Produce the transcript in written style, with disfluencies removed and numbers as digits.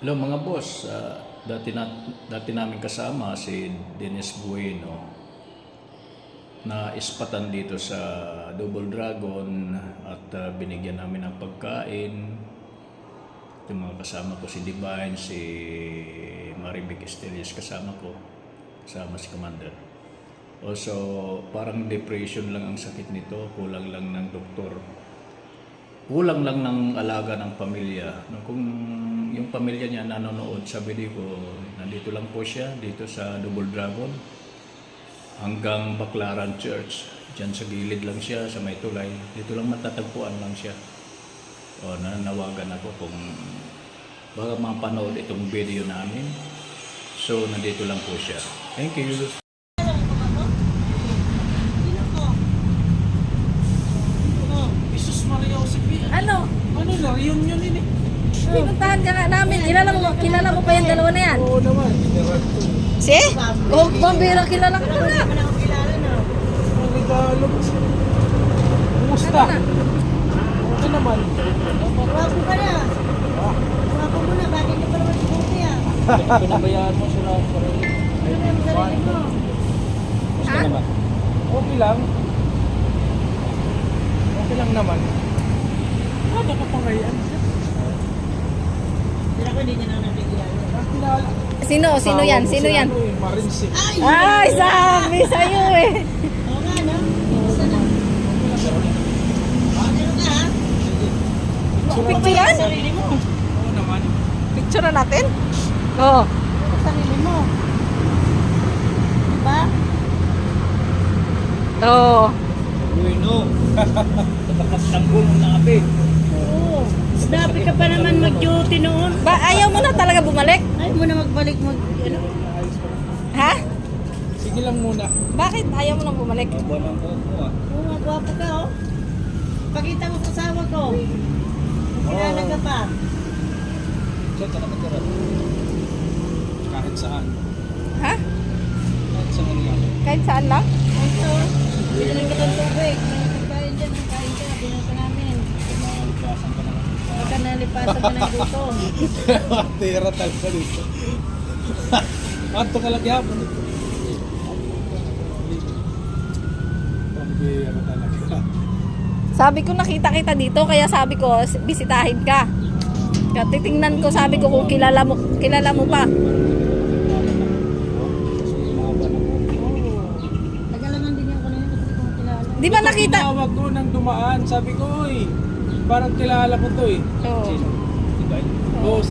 Hello mga boss, dati namin kasama si Dennis Bueno na ispatan dito sa Double Dragon at binigyan namin ng pagkain. Yung mga kasama ko si Divine, si Marivic Esterios kasama ko, kasama si Commander. Also, parang depression lang ang sakit nito, kulang lang ng doktor. Kulang lang ng alaga ng pamilya. No, kung yung pamilya niya nanonood sa video ko, nandito lang po siya, dito sa Double Dragon. Hanggang Baclaran Church. Diyan sa gilid lang siya, sa may tulay. Dito lang matatagpuan lang siya. O, nanawagan ako kung baka mapanood itong video namin. So, nandito lang po siya. Thank you. Ano? Ano na, reunion yun eh. Pinuntahan ka nga namin. Kilala mo pa yung dalawa na yan? Oo naman. Si? Oh, pambira kilala ka na. Ang regalo. Kumusta? Ano na? Okay naman. Wapo ka na. Wapo mo na, bakit hindi pa naman subuti ah? Pinabayaan mo sila. Ano na yung sarili mo? Kumusta naman? Okay lang. Okay lang naman. Ano ka pangayan? Sila ko hindi niya na nabigyan. Kilala. Sino yan? Sino yan? Marinsi. Ay, sabi sa'yo eh. Oo nga, no? Isa na. Ano ka ha? Picturean? Sarili mo. Oo naman. Picturean natin? Oo. Sarili mo. Diba? Oo. Bueno. Tapakas ng gulong na api. Oo. Dapat ka pa naman mag-duty noon. Ba, ayaw mo na talaga bumalik? Ay mo na magbalik ano? Ha? Sige lang muna. Bakit ayaw mo na bumalik? Buwan ang buko ah. Oo nga, gwapo ka oh. Pakita mo sa asawa ko. Kilala ka pa. Saan ka naman tira? Kahit saan. Ha? Kahit saan lang. Kahit saan lang? Ay, ito. Binalang ka ng tubig. May pagkain dyan. Kain ka. Binalang ka namin. Malipasan ka naman. Baka nalipasan ka ng gutom. Tira talaga dito. Ato ka lang yapon. Pambira talaga. Sabi ko nakita kita dito kaya sabi ko bisitahin ka. Kaya titingnan ko sabi ko kung kilala mo pa. Nagalaman din yung kanina kasi kung kilala. Di ba nakita? Tinawag ko nang dumaan. Sabi ko, oy, parang kilala ko to eh. Oo. Diba? Oo.